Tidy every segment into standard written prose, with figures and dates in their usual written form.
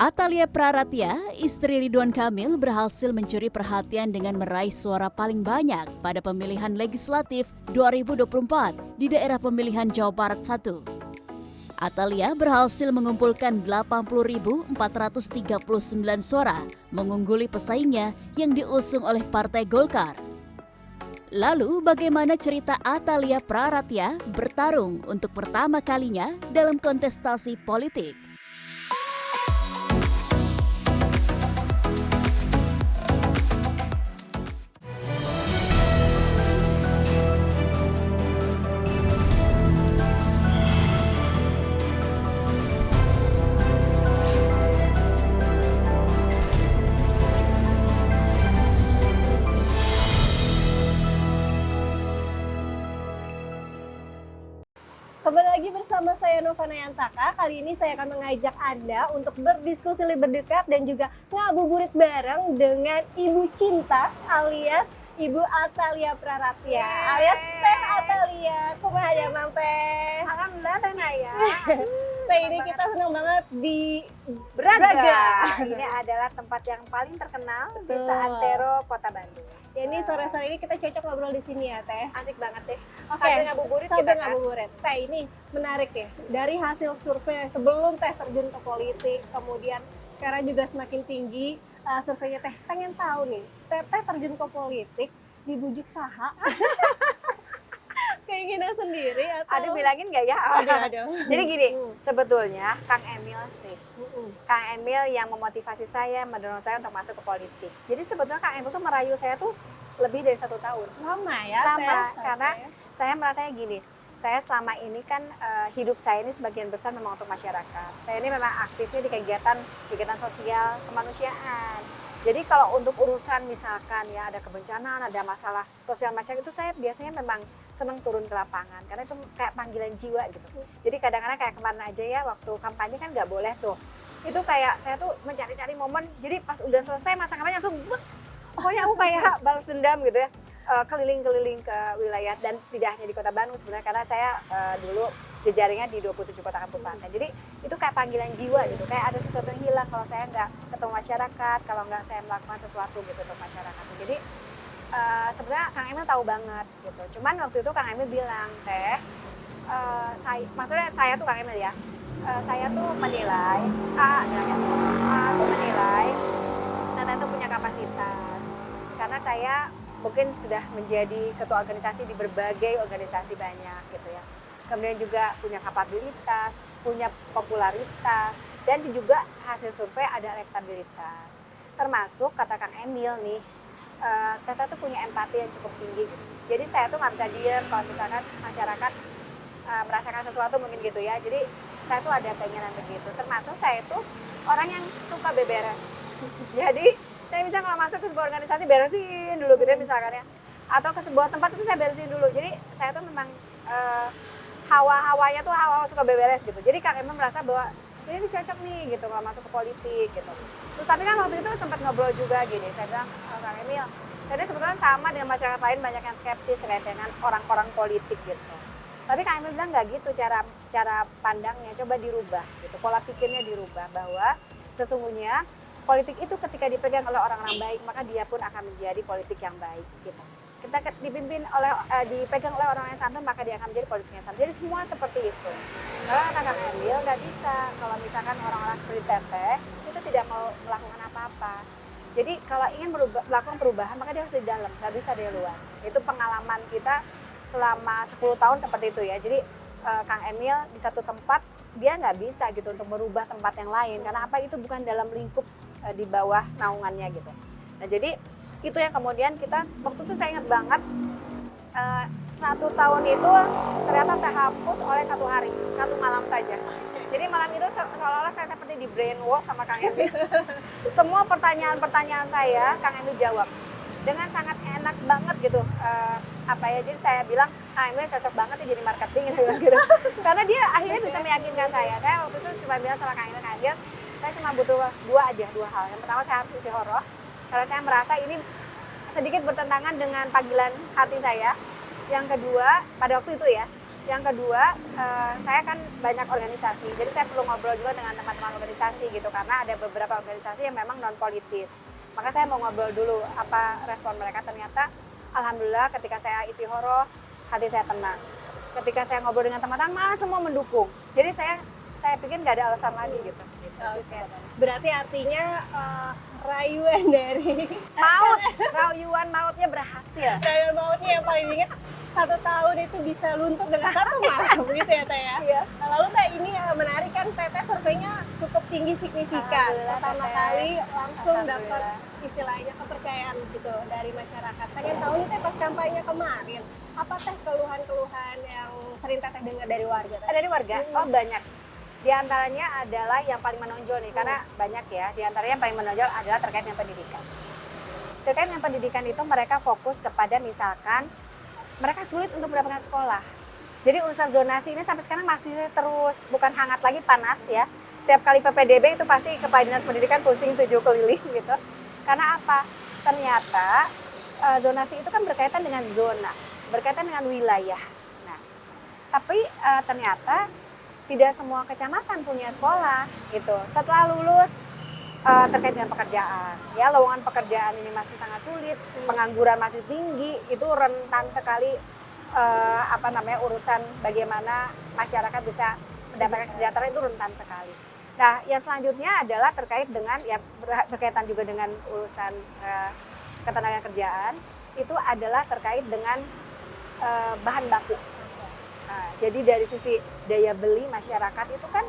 Atalia Praratya, istri Ridwan Kamil, berhasil mencuri perhatian dengan meraih suara paling banyak pada pemilihan legislatif 2024 di daerah pemilihan Jawa Barat 1. Atalia berhasil mengumpulkan 80.439 suara, mengungguli pesaingnya yang diusung oleh Partai Golkar. Lalu bagaimana cerita Atalia Praratya bertarung untuk pertama kalinya dalam kontestasi politik? Kembali lagi bersama saya Nova Nayantaka. Kali ini saya akan mengajak Anda untuk berdiskusi lebih dekat dan juga ngabuburit bareng dengan Ibu Cinta alias Ibu Atalia Praratya alias Teh Atalia. Kumaha damang Teh? Alhamdulillah Teh Naya. Teh, ini kita senang banget di Braga. Ini adalah tempat yang paling terkenal di Seantero, Kota Bandung. Ya, ini sore-sore ini kita cocok ngobrol di sini ya Teh. Asik banget deh. Oke, Sambil ngabuburit sambil kita kan. ngabuburit. Teh, ini menarik ya. Dari hasil survei sebelum Teh terjun ke politik, kemudian sekarang juga semakin tinggi surveinya Teh. Pengen tahu nih, Teh terjun ke politik dibujuk saha? Keinginan sendiri atau? Aduh, bilangin nggak ya? Aduh. Jadi gini, sebetulnya Kang Emil sih. Mm-mm. Kang Emil yang memotivasi saya, mendorong saya untuk masuk ke politik. Jadi sebetulnya Kang Emil tuh merayu saya tuh lebih dari 1 tahun. Lama ya, Lama, Teh? karena Oke. saya merasanya gini, saya selama ini kan hidup saya ini sebagian besar memang untuk masyarakat. Saya ini memang aktifnya di kegiatan sosial kemanusiaan. Jadi kalau untuk urusan misalkan ya ada kebencanaan, ada masalah sosial masyarakat itu saya biasanya memang senang turun ke lapangan karena itu kayak panggilan jiwa gitu. Jadi kadang-kadang kayak kemarin aja ya waktu kampanye kan nggak boleh tuh. Itu kayak saya tuh mencari-cari momen. Jadi pas udah selesai masa kampanye tuh pokoknya aku kayak balas dendam gitu ya. Keliling-keliling ke wilayah dan tidak hanya di Kota Bandung sebenarnya karena saya dulu jejaringnya di 27 kota kabupaten. Jadi itu kayak panggilan jiwa gitu, kayak ada sesuatu yang hilang kalau saya nggak ketemu masyarakat, kalau nggak saya melakukan sesuatu gitu untuk masyarakat. Jadi sebenarnya Kang Emil tahu banget gitu. Cuman waktu itu Kang Emil bilang, Teh, maksudnya saya tuh Kang Emil ya, saya tuh menilai, aku menilai Teh tuh punya kapasitas karena saya mungkin sudah menjadi ketua organisasi di berbagai organisasi banyak gitu ya. Kemudian juga punya kapabilitas, punya popularitas, dan juga hasil survei ada elektabilitas. Termasuk kata Kang Emil nih, Teta tuh punya empati yang cukup tinggi gitu. Jadi saya tuh nggak bisa diem kalau misalkan masyarakat merasakan sesuatu mungkin gitu ya. Jadi saya tuh ada keinginan begitu. Termasuk saya tuh orang yang suka beberes. Jadi saya bisa kalau masuk ke sebuah organisasi beresin dulu gitu ya misalkan ya. Atau ke sebuah tempat itu saya beresin dulu. Jadi saya tuh memang hawa-hawanya tuh hawa suka beberes gitu. Jadi Kang Emil merasa bahwa ini cocok nih gitu kalau masuk ke politik gitu. Terus tapi kan waktu itu sempat ngobrol juga gini. Saya bilang, Kang Emil, saya ini sebetulnya sama dengan masyarakat lain banyak yang skeptis terkait dengan orang-orang politik gitu. Tapi Kang Emil bilang nggak gitu cara pandangnya, coba dirubah gitu. Pola pikirnya dirubah bahwa sesungguhnya politik itu ketika dipegang oleh orang-orang baik, maka dia pun akan menjadi politik yang baik gitu. Kita dipegang oleh orang yang santun, maka dia akan menjadi politik yang santun. Jadi semua seperti itu. Kalau kata Kang Emil nggak bisa, kalau misalkan orang-orang seperti Teteh itu tidak mau melakukan apa-apa. Jadi kalau ingin melakukan perubahan, maka dia harus di dalam, nggak bisa dari luar. Itu pengalaman kita selama 10 tahun seperti itu ya. Jadi Kang Emil di satu tempat, dia nggak bisa gitu untuk merubah tempat yang lain. Karena apa, itu bukan dalam lingkup di bawah naungannya gitu. Nah jadi itu yang kemudian kita, waktu itu saya ingat banget, 1 tahun itu ternyata terhapus oleh 1 hari, 1 malam saja. Jadi malam itu seolah-olah saya seperti di brainwash sama Kang Emil. Semua pertanyaan-pertanyaan saya, Kang Emil jawab. Dengan sangat enak banget gitu. Jadi saya bilang, Kang Emil cocok banget ya jadi marketing gitu. Karena dia akhirnya bisa meyakinkan saya. Saya waktu itu cuma bilang sama Kang Emil, saya cuma butuh 2 hal. Yang pertama saya harus isi horoh. Karena saya merasa ini sedikit bertentangan dengan panggilan hati saya. Yang kedua, pada waktu itu ya, Yang kedua, saya kan banyak organisasi, jadi saya perlu ngobrol juga dengan teman-teman organisasi gitu, karena ada beberapa organisasi yang memang non politis. Maka saya mau ngobrol dulu apa respon mereka. Ternyata alhamdulillah ketika saya isi horo, hati saya tenang. Ketika saya ngobrol dengan teman-teman, malah semua mendukung. Jadi saya pikir nggak ada alasan lagi gitu. Oke. Berarti artinya rayuan dari Rayuan mautnya berhasil. rayuan mautnya yang paling inget 1 tahun itu bisa luntur dengan 1 malam gitu ya Teh ya. Iya. Nah, lalu Teh ini menarik kan Teteh surveinya cukup tinggi signifikan. Alhamdulillah, Pertama Teteh. kali langsung Alhamdulillah. dapat istilahnya kepercayaan gitu dari masyarakat. Pengen tahu nih Teh pas kampanye kemarin, apa Teh keluhan-keluhan yang sering Teteh dengar dari warga? Teh? Dari warga? Oh banyak. Di antaranya adalah yang paling menonjol nih, karena banyak ya. Di antaranya yang paling menonjol adalah terkait dengan pendidikan. Terkait dengan pendidikan itu mereka fokus kepada misalkan mereka sulit untuk mendapatkan sekolah. Jadi urusan zonasi ini sampai sekarang masih terus, bukan hangat lagi, panas ya. Setiap kali PPDB itu pasti Kepala Dinas Pendidikan pusing 7 keliling gitu. Karena apa? Ternyata zonasi itu kan berkaitan dengan zona, berkaitan dengan wilayah. Nah, tapi ternyata tidak semua kecamatan punya sekolah gitu. Setelah lulus terkait dengan pekerjaan, ya lowongan pekerjaan ini masih sangat sulit, pengangguran masih tinggi, itu rentan sekali urusan bagaimana masyarakat bisa mendapatkan kesejahteraan itu rentan sekali. Nah, yang selanjutnya adalah terkait dengan ya berkaitan juga dengan urusan ketenagakerjaan, itu adalah terkait dengan bahan baku. Nah, jadi dari sisi daya beli masyarakat itu kan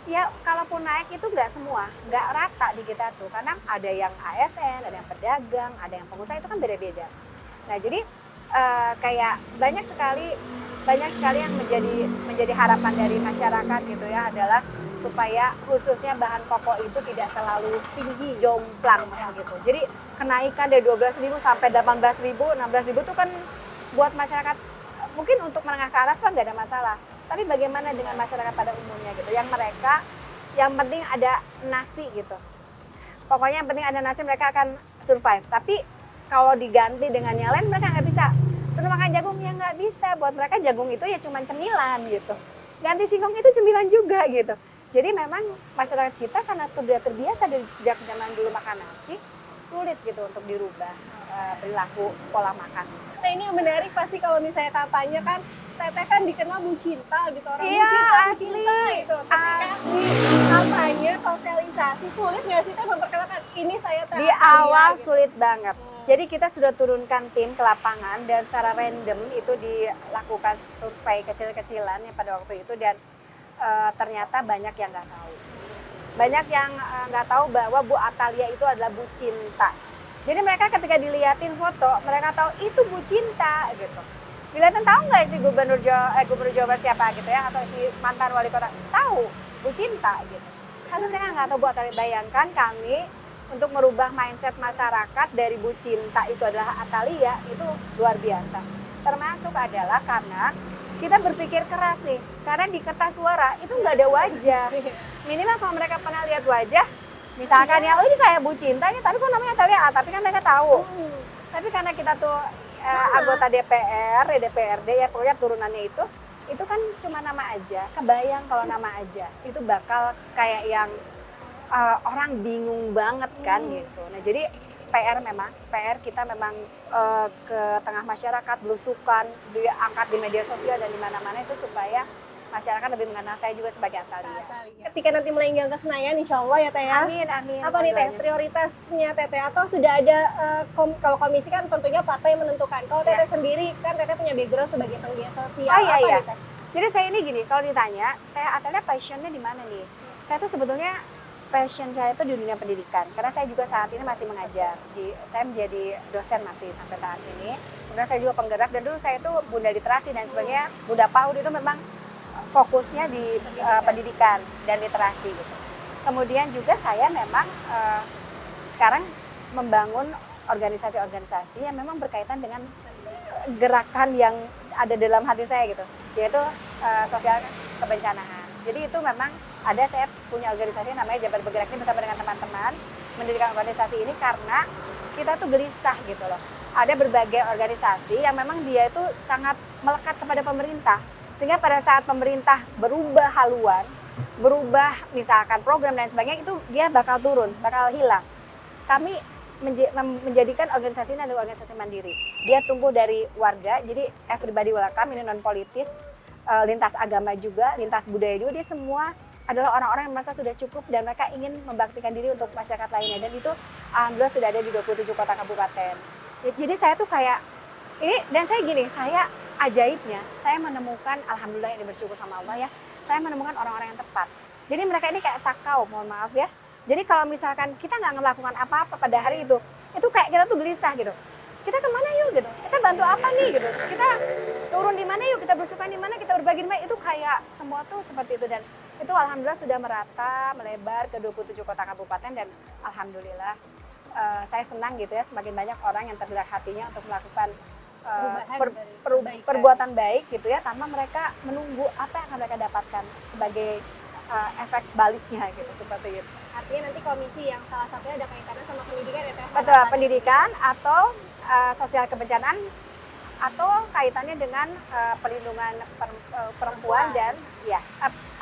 ya kalaupun naik itu nggak semua, nggak rata di kita tuh, karena ada yang ASN, ada yang pedagang, ada yang pengusaha, itu kan beda-beda. Nah jadi kayak banyak sekali yang menjadi harapan dari masyarakat gitu ya, adalah supaya khususnya bahan pokok itu tidak terlalu tinggi, jomplang gitu. Jadi kenaikan dari 12.000 sampai 18.000, 16.000 itu kan buat masyarakat mungkin untuk menengah ke atas kan nggak ada masalah. Tapi bagaimana dengan masyarakat pada umumnya gitu, yang mereka yang penting ada nasi gitu. Pokoknya yang penting ada nasi, mereka akan survive. Tapi kalau diganti dengan yang lain mereka nggak bisa. Suruh makan jagung ya nggak bisa. Buat mereka jagung itu ya cuma cemilan gitu. Ganti singkong itu cemilan juga gitu. Jadi memang masyarakat kita karena sudah terbiasa dari sejak zaman dulu makan nasi, sulit gitu untuk dirubah perilaku pola makan. Nah ini yang menarik pasti kalau misalnya kampanye kan Teteh kan dikenal Bu Cinta gitu, orang Iya, Bu asli. Cinta gitu. Ketika kampanye, sosialisasi, sulit nggak sih Teh memperkenalkan ini saya Teh Di Atalia, awal gitu? sulit banget. Jadi kita sudah turunkan tim ke lapangan dan secara random itu dilakukan survei kecil-kecilan ya pada waktu itu, dan ternyata banyak yang nggak tahu. Banyak yang nggak tahu bahwa Bu Atalia itu adalah Bu Cinta. Jadi mereka ketika dilihatin foto, mereka tahu itu Bu Cinta gitu. Dilihatin tahu nggak si gubernur Jawa Barat siapa gitu ya, atau si mantan wali kota, tahu Bu Cinta gitu. Karena mereka nggak tahu Bu Atalia. Bayangkan kami untuk merubah mindset masyarakat dari Bu Cinta itu adalah Atalia, itu luar biasa. Termasuk adalah karena kita berpikir keras nih, karena di kertas suara itu nggak ada wajah. Minimal kalau mereka pernah lihat wajah, misalkan ya, oh ini kayak Bu Cinta ini, tapi kok namanya Atalia, tapi kan mereka tahu. Tapi karena kita tuh anggota DPR, DPRD ya pokoknya turunannya itu kan cuma nama aja. Kebayang kalau nama aja, itu bakal kayak yang orang bingung banget kan gitu. Nah jadi PR kita memang ke tengah masyarakat, belusukan, diangkat di media sosial dan di mana-mana itu supaya masyarakat lebih mengenal saya juga sebagai Atalia. Ketika nanti melenggang ke Senayan, insya Allah ya Teh ya. Amin, amin. Apa nih Teh prioritasnya Teteh, atau sudah ada kalau komisi kan tentunya partai menentukan. Kalau Teteh sendiri kan Teteh punya background sebagai penggiat sosial. Oh, iya, apa iya. nih Teh? Jadi saya ini gini, kalau ditanya, Teh Atalia passionnya di mana nih? Saya tuh sebetulnya passion saya itu di dunia pendidikan, karena saya juga saat ini masih mengajar. Saya menjadi dosen masih sampai saat ini. Kemudian saya juga penggerak, dan dulu saya itu Bunda Literasi dan sebagainya. Bunda PAUD itu memang fokusnya di pendidikan dan literasi gitu. Kemudian juga saya memang sekarang membangun organisasi-organisasi yang memang berkaitan dengan gerakan yang ada dalam hati saya gitu, yaitu sosial kebencanaan. Jadi itu memang ada, saya punya organisasi namanya Jabar Bergerak ini bersama dengan teman-teman mendirikan organisasi ini karena kita tuh gelisah gitu loh. Ada berbagai organisasi yang memang dia itu sangat melekat kepada pemerintah. Sehingga pada saat pemerintah berubah haluan, berubah misalkan program dan sebagainya, itu dia bakal turun, bakal hilang. Kami menjadikan organisasi ini adalah organisasi mandiri. Dia tumbuh dari warga, jadi everybody welcome, ini non politis, lintas agama juga, lintas budaya juga, dia semua adalah orang-orang yang merasa sudah cukup dan mereka ingin membaktikan diri untuk masyarakat lainnya, dan itu alhamdulillah sudah ada di 27 kota kabupaten. Jadi saya tuh kayak ini, dan saya gini, saya ajaibnya, saya menemukan, alhamdulillah ini bersyukur sama Allah ya, saya menemukan orang-orang yang tepat. Jadi mereka ini kayak sakau, mohon maaf ya. Jadi kalau misalkan kita nggak melakukan apa-apa pada hari itu kayak kita tuh gelisah gitu. Kita kemana yuk gitu, kita bantu apa nih gitu, kita turun di mana yuk, kita bersuka di mana, kita berbagi di mana, itu kayak semua tuh seperti itu. Dan itu alhamdulillah sudah merata, melebar ke 27 kota kabupaten, dan alhamdulillah saya senang gitu ya, semakin banyak orang yang tergerak hatinya untuk melakukan perbuatan baik gitu ya, tanpa mereka menunggu apa yang akan mereka dapatkan sebagai efek baliknya gitu, seperti itu. Artinya nanti komisi yang salah satunya ada kaitannya sama pendidikan ya Teh? Betul, pendidikan atau sosial kebencanaan, atau kaitannya dengan perlindungan perempuan dan ya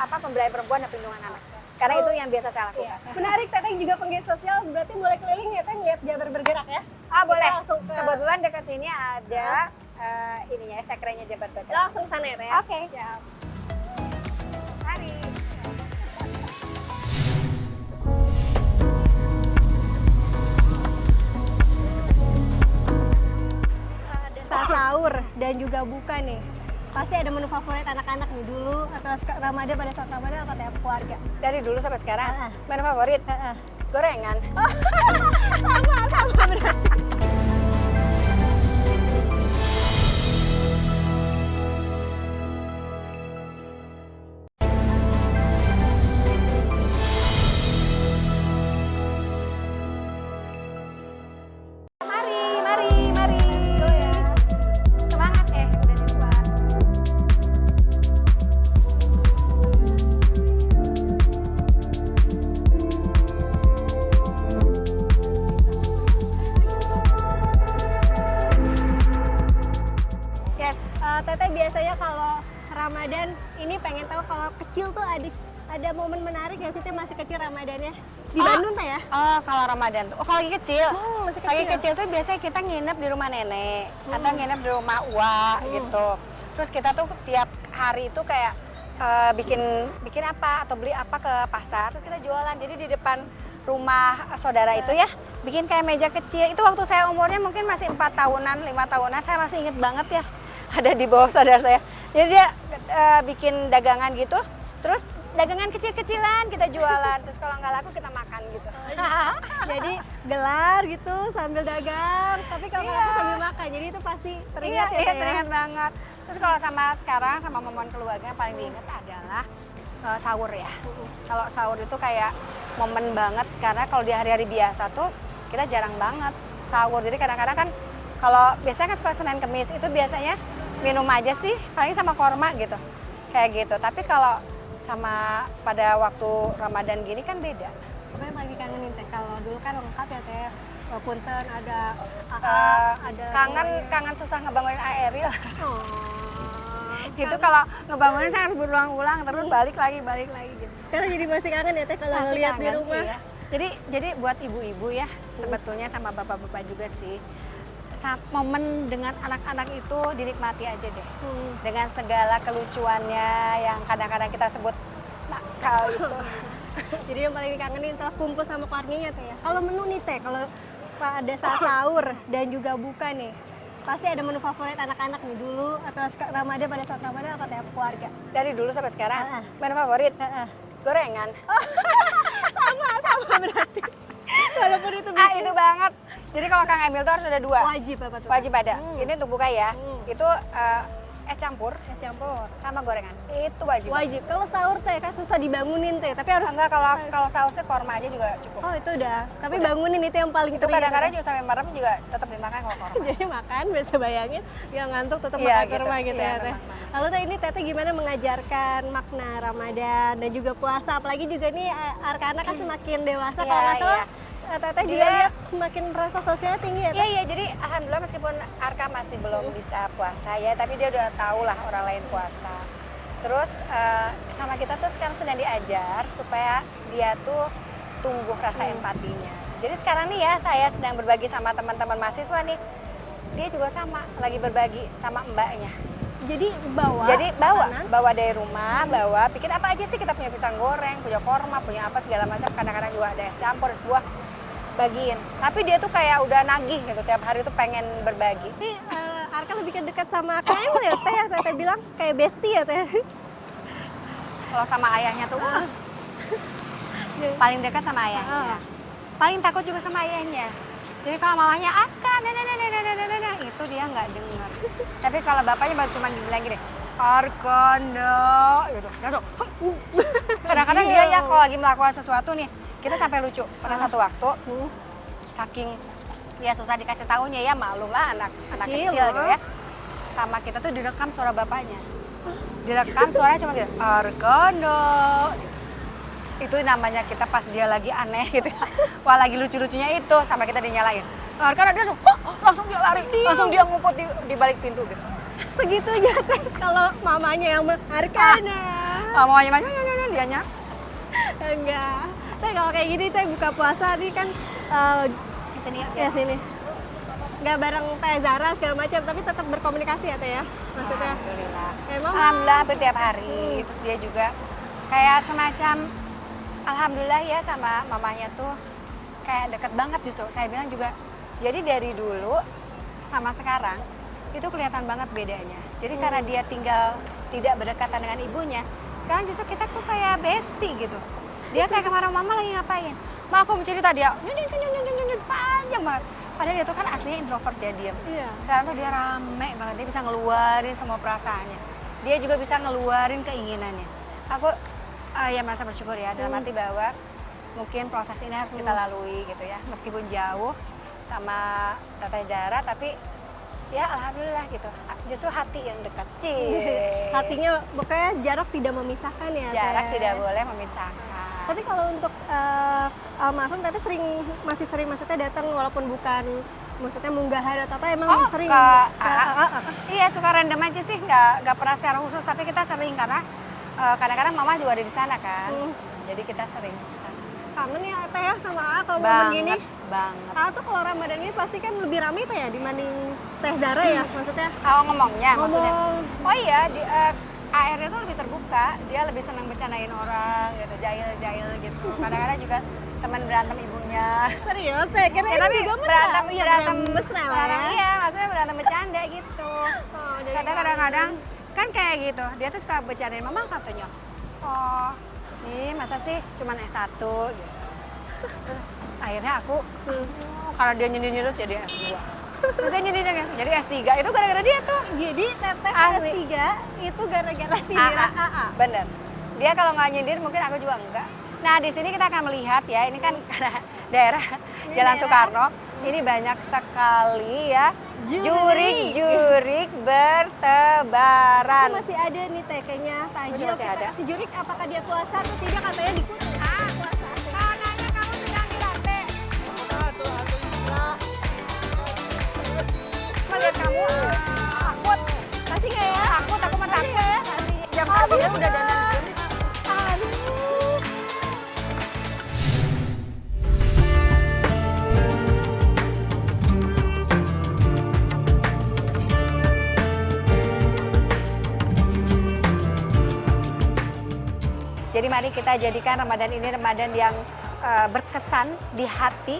pemberdayaan perempuan dan perlindungan anak. Karena itu yang biasa saya lakukan. Iya. Menarik, Teteh juga penggiat sosial, berarti boleh keliling ya Teh, ngeliat Jabar bergerak ya? Boleh. Langsung Kebetulan dekat sini ada ininya, sekretnya Jabar Bergerak. langsung sana ya Teh? Oke. Siap. Mari. Saat sahur dan juga buka nih, pasti ada menu favorit anak-anak nih dulu atau Ramadan, pada saat Ramadan apa tiap keluarga? Dari dulu sampai sekarang, menu favorit gorengan. Sama berarti. Mari. Semangat udah di luar. Yes. Teteh biasanya kalau Ramadan ini pengen tahu, kalau kecil tuh ada momen menarik nggak sih Teh, masih kecil Ramadannya? Di Bandung Teh ya? Oh, kalau Ramadan tuh. Oh, kalau lagi kecil. Masih Lagi kecil tuh biasanya kita nginep di rumah nenek atau nginep di rumah gitu. Terus kita tuh tiap hari itu kayak bikin apa atau beli apa ke pasar, terus kita jualan. Jadi di depan rumah saudara itu ya, bikin kayak meja kecil. Itu waktu saya umurnya mungkin masih 4 tahunan, 5 tahunan, saya masih inget banget ya. Ada di bawah saudara saya. Jadi dia bikin dagangan gitu, terus dagangan kecil-kecilan kita jualan, terus kalau nggak laku kita makan gitu. Jadi gelar gitu sambil dagang, tapi kalau nggak laku sambil makan. Jadi itu pasti teringat ya Teh? Teringat banget. Terus kalau sama sekarang sama momen keluarga yang paling diingat adalah sahur ya. Kalau sahur itu kayak momen banget, karena kalau di hari-hari biasa tuh kita jarang banget sahur. Jadi kadang-kadang kan kalau biasanya kan suka Senin Kemis itu biasanya minum aja sih, paling sama korma gitu, kayak gitu. Tapi kalau sama pada waktu Ramadan gini kan beda. Apa yang paling dikangenin Teh? Kalau dulu kan lengkap ya Teh, punten ada ada Kangen susah ngebangunin Aeril. Gitu kan. kalau ngebangunin saya harus berulang-ulang terus balik lagi gitu. Sekarang jadi masih kangen ya Teh kalau Masih ngeliat di kangen, rumah. iya. Jadi buat ibu-ibu ya sebetulnya sama bapak-bapak juga sih, momen dengan anak-anak itu dinikmati aja deh. Dengan segala kelucuannya yang kadang-kadang kita sebut nakal itu. Jadi yang paling dikangenin setelah kumpul sama keluarganya Teh ya. Kalau menu nih Teh, kalau pada saat sahur dan juga buka nih, pasti ada menu favorit anak-anak nih dulu atau Ramadan, pada saat Ramadan apa tiap keluarga? Dari dulu sampai sekarang, menu favorit gorengan. Sama berarti. Walaupun itu Itu banget. Jadi kalau Kang Emil tuh harus ada 2. wajib apa tuh? Wajib ada. Ini untuk buka ya. Itu es campur Es campur. sama gorengan. Itu wajib. Wajib. Kalau sahur Teh kan susah dibangunin Teh, tapi harus Enggak, kalau sausnya korma aja juga cukup. Oh, itu udah. Tapi bangunin itu yang paling Itu kadang-kadang juga sampai merem juga tetap dimakan kalau korma. Jadi makan, bisa bayangin yang ngantuk tetap Iya, makan gitu. kurma gitu Iya, ya Teh. memang. Lalu Teh, ini Teteh gimana mengajarkan makna Ramadan dan juga puasa, apalagi juga nih anak-anak kan semakin dewasa, kalau nggak salah Teteh juga Dia- lihat semakin rasa sosialnya tinggi ya Teh? Iya, jadi alhamdulillah meskipun Arka masih belum bisa puasa ya, tapi dia udah tahu lah orang lain puasa. Terus sama kita tuh sekarang sedang diajar supaya dia tuh tumbuh rasa empatinya. Jadi sekarang nih ya saya sedang berbagi sama teman-teman mahasiswa nih. Dia juga sama lagi berbagi sama mbaknya. Jadi bawa makanan. bawa dari rumah, bawa bikin apa aja sih, kita punya pisang goreng, punya korma, punya apa segala macam, kadang-kadang juga ada es campur, es buah, bagiin. Tapi dia tuh kayak udah nagih gitu, tiap hari tuh pengen berbagi. Ini Arka lebih dekat sama Kak Emil ya Teh, Teh bilang kayak bestie ya Teh. Kalau sama ayahnya tuh paling dekat sama ayahnya. Paling takut juga sama ayahnya. Jadi kalau mamanya Arka, itu dia nggak dengar. Tapi kalau bapaknya baru cuma dibilang gini, Arka, gitu. Langsung. Kadang-kadang dia ya kalau lagi melakukan sesuatu nih, kita sampai lucu. Pernah satu waktu, saking dia susah dikasih tahunya ya, maklum lah anak kecil gitu ya. Sama kita tuh direkam suara bapaknya. Direkam suaranya cuma gitu, Arkono. Itu namanya kita pas dia lagi aneh gitu. Wah lagi lucu-lucunya itu, sama kita dinyalain. Arkono dia langsung dia lari, langsung dia ngumpet di balik pintu gitu. Segitunya Teh kalau mamanya yang Arkana. Mamanya macam dianya. Enggak. Teh kalau kayak gini Teh buka puasa nih kan Sini ya sini. Nggak bareng Teh Zara segala macam, tapi tetap berkomunikasi ya Teh ya. Maksudnya. Alhamdulillah. Emang Alhamdulillah hampir tiap hari. Terus dia juga kayak semacam alhamdulillah ya sama mamanya tuh kayak deket banget justru. Saya bilang juga. Jadi dari dulu sama sekarang itu kelihatan banget bedanya. Jadi karena dia tinggal tidak berdekatan dengan ibunya, sekarang justru kita tuh kayak bestie gitu. Dia kayak kemarin mama lagi ngapain? Ma aku mencerita dia, panjang banget. Padahal dia tuh kan aslinya introvert ya, diam. Iya. Sekarang tuh dia rame banget, dia bisa ngeluarin semua perasaannya. Dia juga bisa ngeluarin keinginannya. Aku ya merasa bersyukur ya, dalam arti bahwa mungkin proses ini harus kita lalui gitu ya. Meskipun jauh sama Teh Zara, tapi ya alhamdulillah gitu. Justru hati yang dekat sih. Hatinya pokoknya jarak tidak memisahkan ya. Jarak Teh. tidak boleh memisahkan. Tapi kalau untuk almarhum Tete masih sering maksudnya datang walaupun bukan maksudnya munggahan atau apa emang sering Iya suka random aja sih, nggak pernah secara khusus, tapi kita sering karena kadang-kadang mama juga ada di sana kan. Jadi kita sering ke sana. Kangen ya Teh ya sama A kalau momen gini. Banget. A tuh kalau Ramadan ini pasti kan lebih ramai Teh ya dibanding Teh Zara ya maksudnya. Ngomongnya maksudnya. Ngomong. Oh iya, AR-nya tuh lebih terbuka, dia lebih senang bercandain orang gitu, jahil gitu. Kadang-kadang juga teman berantem ibunya. Serius Teh, kira Ya, tapi juga berantem mesra lah ya. Iya, maksudnya berantem bercanda gitu. Oh, jadi Kadang-kadang kan kayak gitu, dia tuh suka bercandain mama katanya. Oh, nih masa sih cuman S1 gitu. Akhirnya aku, karena dia nyindir-nyindir jadi S2. Terus dia nyindir jadi S3, itu gara-gara dia tuh. Jadi Teteh Asli. S3 itu gara-gara sindiran AA. Bener. Dia kalau nggak nyindir mungkin aku juga enggak. Nah di sini kita akan melihat ya, ini kan karena daerah Jalan Soekarno, ini banyak sekali ya jurik-jurik bertebaran. Masih ada nih Teh kayaknya tajil. Masih Kita ada. kasih jurik apakah dia puasa atau tidak, katanya dikunci. Puasa. Kawanannya kamu sedang dilatih. Melihat kamu takut. Kasih nggak ya? Takut, aku mah takut. Ya? Jam dia udah dandan. Aduh. Jadi mari kita jadikan Ramadan ini Ramadan yang berkesan di hati,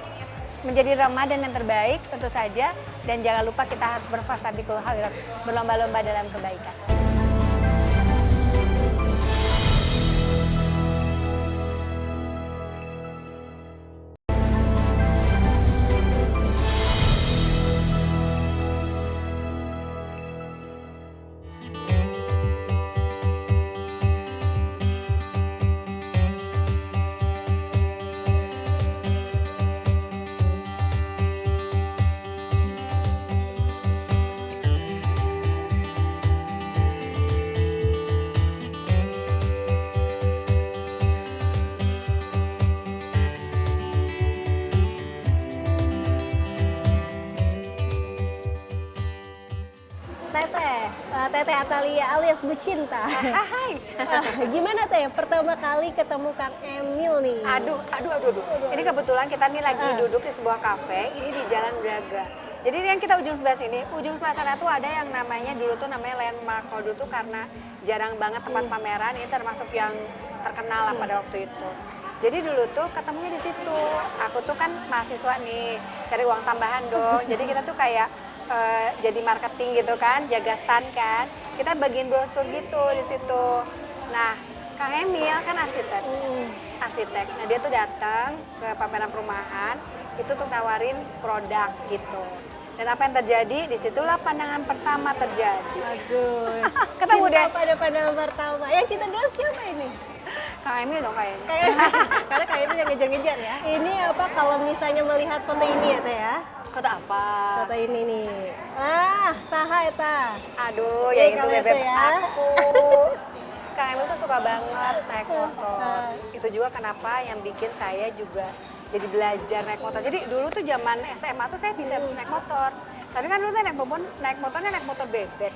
menjadi Ramadan yang terbaik tentu saja, dan jangan lupa kita harus berfasabiqul khairat, berlomba-lomba dalam kebaikan. Teh Atalia alias Bu Cinta. Hai. Gimana Teh pertama kali ketemu Kang Emil nih? Aduh. Ini kebetulan kita nih lagi duduk di sebuah kafe, ini di Jalan Braga. Jadi yang kita ujung sebelah sini, ujung sebelah sana tuh ada yang namanya dulu tuh namanya Landmark. Kalau dulu tuh karena jarang banget tempat pameran, ini termasuk yang terkenal lah pada waktu itu. Jadi dulu tuh ketemunya di situ. Aku tuh kan mahasiswa nih, cari uang tambahan dong. Jadi kita tuh kayak jadi marketing gitu kan, jaga stand kan. Kita bagiin brosur gitu di situ. Nah, Kang Emil kan arsitek. Nah dia tuh datang ke pameran perumahan, itu tuh tawarin produk gitu. Dan apa yang terjadi, disitulah pandangan pertama terjadi. Aduh, Ketemu cinta deh. pada pandangan pertama. Yang cinta duluan siapa ini? Kang Emil dong kayaknya. Karena Kang Emil yang ngejar-ngejar ya. Ini apa kalau misalnya melihat foto ini ya Teh ya? Kata apa? Foto ini nih. Saha eta. Aduh, Iya, ya itu kalau bebek itu ya. aku. Kang Emil tuh suka banget naik motor. Itu juga kenapa yang bikin saya juga jadi belajar naik motor. Jadi dulu tuh zaman SMA tuh saya bisa naik motor. Tapi kan dulu tuh naik motornya naik motor bebek.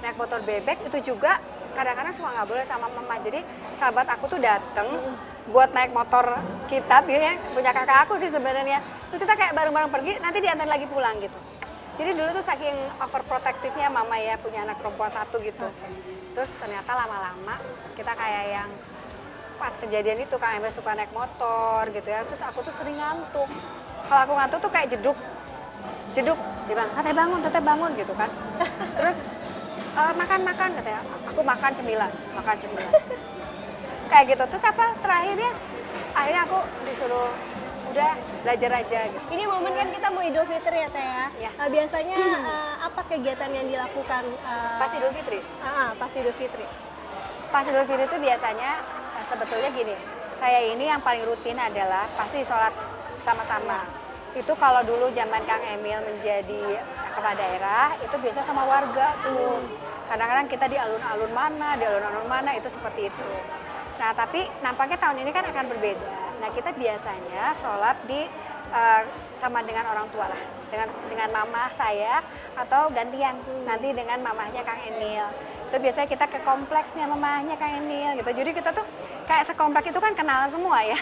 Naik motor bebek itu juga kadang-kadang suka nggak boleh sama mama. Jadi sahabat aku tuh dateng buat naik motor kita, dia punya kakak aku sih sebenarnya. Terus kita kayak bareng-bareng pergi, nanti diantar lagi pulang gitu. Jadi dulu tuh saking overprotective-nya mama ya, punya anak perempuan satu gitu. Terus ternyata lama-lama kita kayak yang pas kejadian itu Kang Emil suka naik motor gitu ya. Terus aku tuh sering ngantuk. Kalau aku ngantuk tuh kayak jeduk. Dia bilang, teteh bangun gitu kan. Terus makan katanya. Aku makan cemilan. Kayak gitu. Terus apa terakhirnya? Akhirnya aku disuruh udah belajar aja gitu. Ini momen kan kita mau Idul Fitri ya Teh ya. Iya. Biasanya apa kegiatan yang dilakukan Pas Idul Fitri. pas Idul Fitri? Pas Idul Fitri itu biasanya sebetulnya gini, saya ini yang paling rutin adalah pasti sholat sama-sama. Itu kalau dulu zaman Kang Emil menjadi kepala daerah, itu biasa sama warga tuh. Kadang-kadang kita di alun-alun mana itu seperti itu. Nah tapi nampaknya tahun ini kan akan berbeda. Nah kita biasanya sholat di sama dengan orang tua lah, dengan mama saya atau gantian nanti dengan mamahnya Kang Emil. Itu biasanya kita ke kompleksnya mamahnya Kang Emil gitu. Jadi kita tuh kayak sekomplek itu kan kenal semua ya.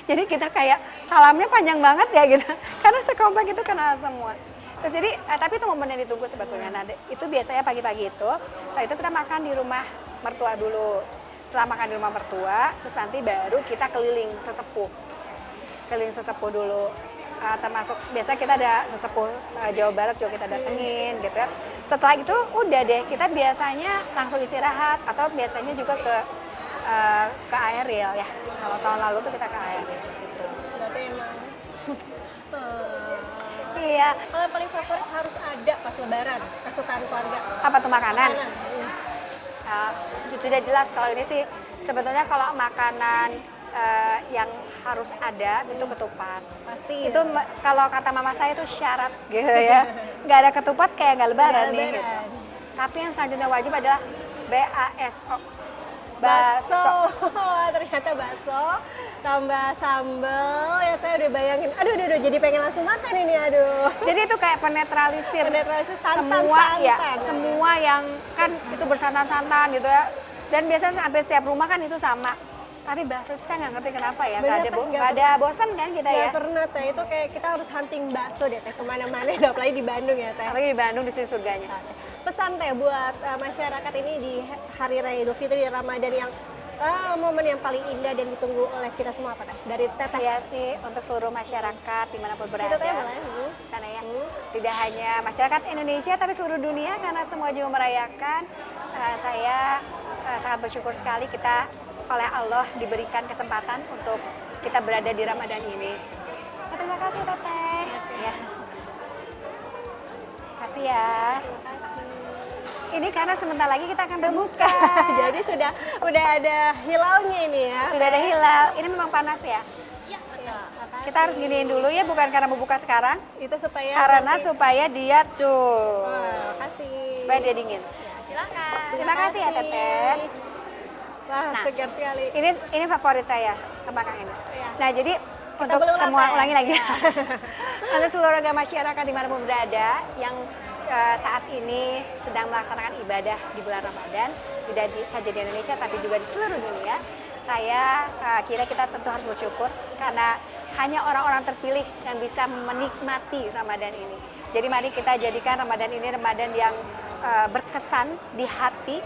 Jadi kita kayak salamnya panjang banget ya gitu. Karena sekomplek itu kenal semua. Terus jadi tapi itu momen yang ditunggu sebetulnya. Nah itu biasanya pagi-pagi itu. Setelah itu kita makan di rumah mertua dulu. Setelah makan di rumah mertua, terus nanti baru kita keliling sesepuh dulu. Termasuk biasanya kita ada sesepuh Jawa Barat juga kita datengin gitu ya. Setelah itu udah deh kita biasanya langsung istirahat atau biasanya juga ke aerial ya. Kalau tahun lalu tuh kita ke aerial gitu. Berarti emang Iya. kalau yang paling favorit harus ada pas lebaran, kesukaan keluarga. Apa tuh makanan? Iya. Sudah jelas kalau ini sih sebetulnya kalau makanan yang harus ada itu ketupat. Pasti Itu kalau kata mama saya itu syarat gitu ya. Nggak ada ketupat kayak nggak lebaran nih. Gitu. Tapi yang selanjutnya wajib adalah BASO. Bakso. Ternyata bakso tambah sambal ya saya udah bayangin. Aduh jadi pengen langsung makan ini aduh. Jadi itu kayak penetralisir santan. semua yang kan itu bersantan-santan gitu ya. Dan biasanya hampir setiap rumah kan itu sama. Tapi bakso itu saya nggak ngerti kenapa ya, nggak ada bosan kan kita ya? Nggak pernah Teh, itu kayak kita harus hunting bakso deh Teh kemana-mana, apalagi di Bandung ya Teh. Apalagi di Bandung di sini surganya. Pesan Teh buat masyarakat ini di Hari Raya Idul Fitri di Ramadan yang momen yang paling indah dan ditunggu oleh kita semua apa Teh? Dari Teteh. Ya sih untuk seluruh masyarakat dimanapun berada. Itu Teh boleh. Karena ya tidak hanya masyarakat Indonesia tapi seluruh dunia karena semua juga merayakan. Saya sangat bersyukur sekali kita oleh Allah diberikan kesempatan untuk kita berada di Ramadan ini. Terima kasih Teteh. Ya. Kasih ya. Ini karena sebentar lagi kita akan berbuka. Jadi udah ada hilalnya ini ya. Sudah ada hilal. Ini memang panas ya. Iya, betul. Kita harus giniin dulu ya, bukan karena berbuka sekarang. Itu supaya Karena supaya dia tuh. kasih. Supaya dia dingin. Silakan. Terima kasih ya Teteh. Wah, Nah, segar sekali. Ini favorit saya sama Kang Emil. Iya. Nah jadi untuk belum semua rata ya? ulangi lagi. Untuk seluruh warga masyarakat dimanapun berada yang saat ini sedang melaksanakan ibadah di bulan Ramadan, tidak saja di Indonesia tapi juga di seluruh dunia. Saya kira kita tentu harus bersyukur karena hanya orang-orang terpilih yang bisa menikmati Ramadan ini. Jadi mari kita jadikan Ramadan ini Ramadan yang berkesan di hati,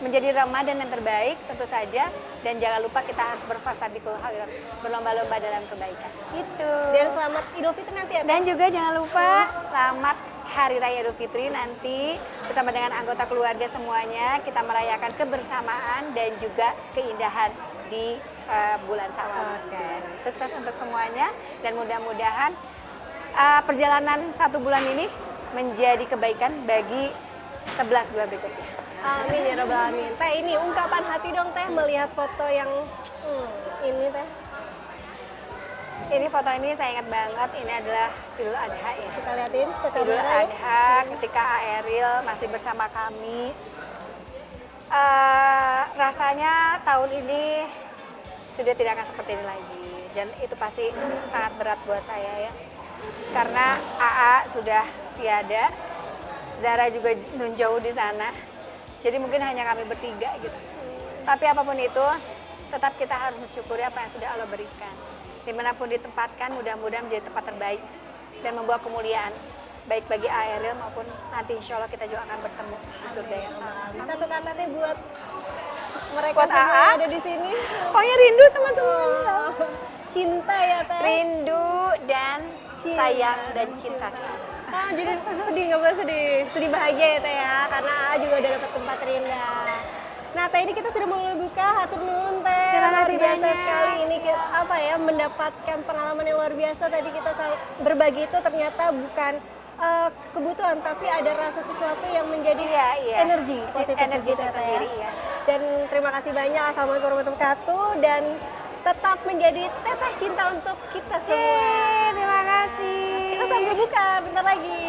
menjadi Ramadan yang terbaik tentu saja, dan jangan lupa kita harus berfasabiqul khairat, berlomba-lomba dalam kebaikan. Itu. Dan selamat Idul Fitri nanti ya. Dan juga jangan lupa selamat Hari Raya Idul Fitri nanti bersama dengan anggota keluarga semuanya kita merayakan kebersamaan dan juga keindahan di bulan Syawal. Sukses untuk semuanya dan mudah-mudahan perjalanan 1 bulan ini menjadi kebaikan bagi 11 bulan berikutnya. Amin ya robbal alamin. Teh, ini ungkapan hati dong Teh melihat foto yang ini Teh. Ini foto ini saya ingat banget, ini adalah Idul Adha ya. Kita liatin ke Idul kamera. Adha ketika Ariel masih bersama kami. Rasanya tahun ini sudah tidak akan seperti ini lagi, dan itu pasti sangat berat buat saya ya. Karena AA sudah tiada, Zara juga jauh di sana. Jadi mungkin hanya kami bertiga gitu. Tapi apapun itu, tetap kita harus mensyukuri apa yang sudah Allah berikan. Dimanapun ditempatkan, mudah-mudahan menjadi tempat terbaik dan membawa kemuliaan baik bagi Ariel maupun nanti insya Allah kita juga akan bertemu di surga yang sama. Satu kata Teh buat mereka Buat semua AA? yang ada di sini. Pokoknya rindu sama semua. Cinta ya Teh. Rindu dan Cinta. sayang dan cinta selalu. Jadi sedih, nggak boleh sedih. Sedih bahagia ya Teh ya, karena AA juga udah dapat tempat terindah. Nah Teh, ini kita sudah mulai buka, hatur nuhun Teh. Terima Luar kasih biasa banyak. sekali ini apa ya, mendapatkan pengalaman yang luar biasa. Tadi kita berbagi itu ternyata bukan kebutuhan, tapi ada rasa sesuatu yang menjadi energi positif Energi kita, Teh, tersendiri ya. ya. Dan terima kasih banyak. Assalamualaikum warahmatullahi wabarakatuh, dan tetap menjadi teteh cinta untuk kita semua. Terima kasih. Kita sambil buka bentar lagi.